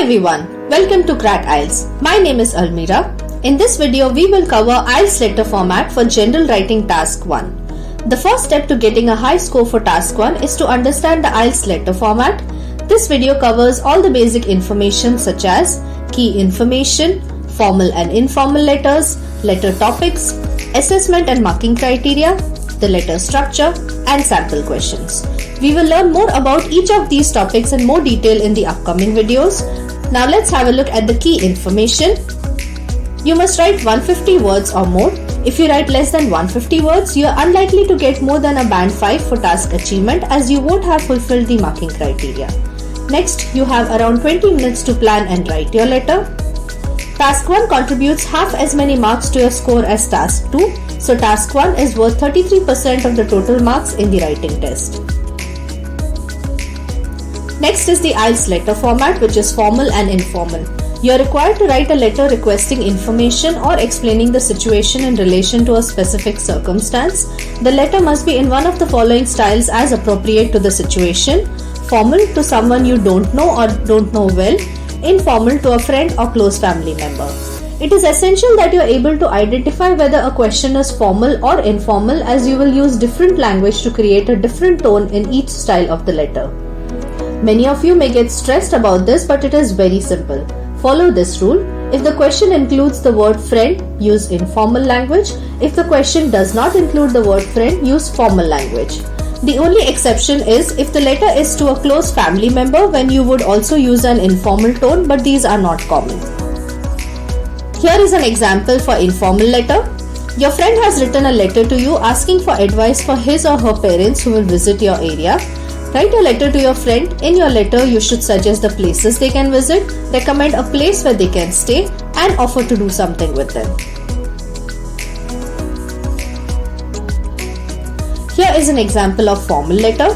Hi everyone, welcome to Crack IELTS. My name is Almira. In this video, we will cover IELTS letter format for General Writing Task 1. The first step to getting a high score for Task 1 is to understand the IELTS letter format. This video covers all the basic information such as key information, formal and informal letters, letter topics, assessment and marking criteria, the letter structure, and sample questions. We will learn more about each of these topics in more detail in the upcoming videos. Now let's have a look at the key information. You must write 150 words or more. If you write less than 150 words, you are unlikely to get more than a band 5 for task achievement as you won't have fulfilled the marking criteria. Next, you have around 20 minutes to plan and write your letter. Task 1 contributes half as many marks to your score as Task 2, so Task 1 is worth 33% of the total marks in the writing test. Next is the IELTS letter format, which is formal and informal. You are required to write a letter requesting information or explaining the situation in relation to a specific circumstance. The letter must be in one of the following styles as appropriate to the situation: formal to someone you don't know or don't know well, informal to a friend or close family member. It is essential that you are able to identify whether a question is formal or informal, as you will use different language to create a different tone in each style of the letter. Many of you may get stressed about this, but it is very simple. Follow this rule. If the question includes the word friend, use informal language. If the question does not include the word friend, use formal language. The only exception is if the letter is to a close family member, when you would also use an informal tone, but these are not common. Here is an example for informal letter. Your friend has written a letter to you asking for advice for his or her parents who will visit your area. Write a letter to your friend. In your letter, you should suggest the places they can visit, recommend a place where they can stay, and offer to do something with them. Here is an example of formal letter.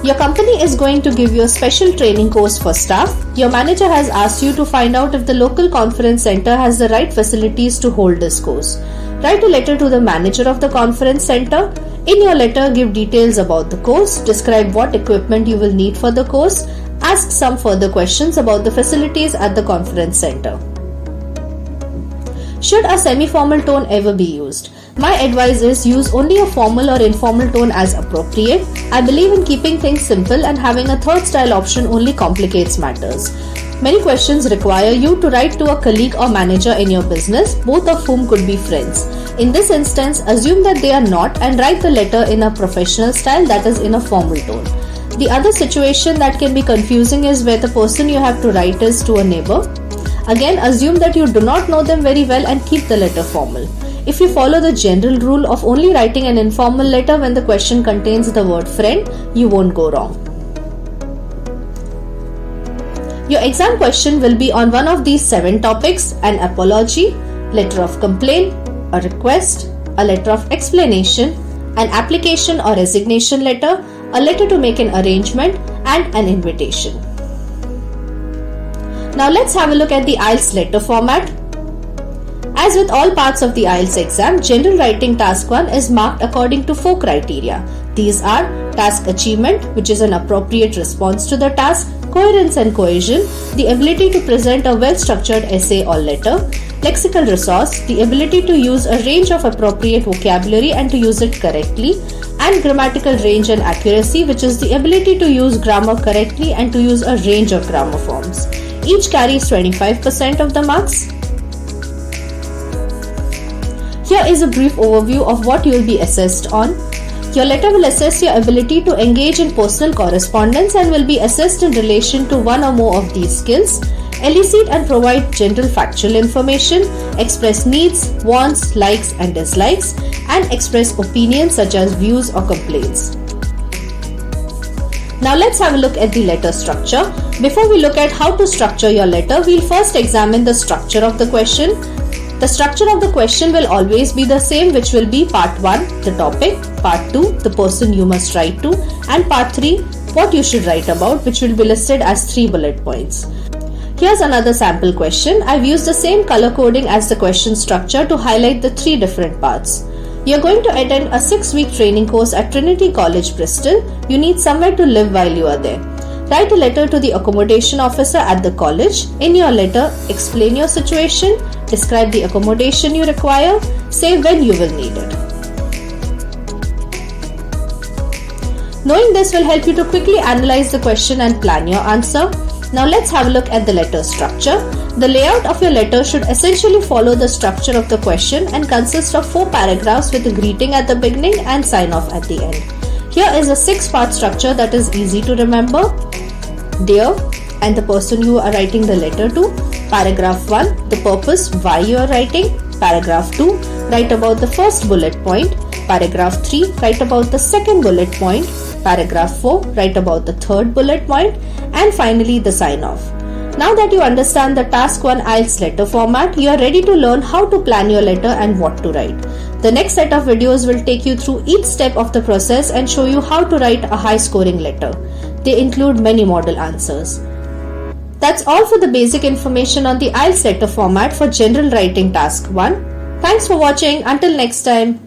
Your company is going to give you a special training course for staff. Your manager has asked you to find out if the local conference center has the right facilities to hold this course. Write a letter to the manager of the conference center. In your letter, give details about the course, describe what equipment you will need for the course, ask some further questions about the facilities at the conference center. Should a semi-formal tone ever be used? My advice is use only a formal or informal tone as appropriate. I believe in keeping things simple, and having a third style option only complicates matters. Many questions require you to write to a colleague or manager in your business, both of whom could be friends. In this instance, assume that they are not and write the letter in a professional style, that is in a formal tone. The other situation that can be confusing is where the person you have to write is to a neighbor. Again, assume that you do not know them very well and keep the letter formal. If you follow the general rule of only writing an informal letter when the question contains the word friend, you won't go wrong. Your exam question will be on one of these 7 topics: an apology, letter of complaint, a request, a letter of explanation, an application or resignation letter, a letter to make an arrangement, and an invitation. Now let's have a look at the IELTS letter format. As with all parts of the IELTS exam, General Writing Task 1 is marked according to 4 criteria. These are task achievement, which is an appropriate response to the task, coherence and cohesion, the ability to present a well-structured essay or letter, lexical resource, the ability to use a range of appropriate vocabulary and to use it correctly, and grammatical range and accuracy, which is the ability to use grammar correctly and to use a range of grammar forms. Each carries 25% of the marks. Here is a brief overview of what you will be assessed on. Your letter will assess your ability to engage in personal correspondence and will be assessed in relation to one or more of these skills: elicit and provide general factual information, express needs, wants, likes and dislikes, and express opinions such as views or complaints. Now let's have a look at the letter structure. Before we look at how to structure your letter, we'll first examine the structure of the question. The structure of the question will always be the same, which will be part 1, the topic, part 2, the person you must write to, and part 3, what you should write about, which will be listed as 3 bullet points. Here's another sample question. I've used the same color coding as the question structure to highlight the 3 different parts. You're going to attend a 6-week training course at Trinity College, Bristol. You need somewhere to live while you are there. Write a letter to the accommodation officer at the college. In your letter, explain your situation, describe the accommodation you require, say when you will need it. Knowing this will help you to quickly analyze the question and plan your answer. Now let's have a look at the letter structure. The layout of your letter should essentially follow the structure of the question and consist of 4 paragraphs with a greeting at the beginning and sign off at the end. Here is a 6-part structure that is easy to remember. Dear, and the person you are writing the letter to. Paragraph 1, the purpose, why you are writing. Paragraph 2, write about the first bullet point. Paragraph 3, write about the second bullet point. Paragraph 4, write about the third bullet point. And finally, the sign off. Now that you understand the Task 1 IELTS letter format, you are ready to learn how to plan your letter and what to write. The next set of videos will take you through each step of the process and show you how to write a high-scoring letter. They include many model answers. That's all for the basic information on the IELTS letter format for General Writing Task 1. Thanks for watching. Until next time.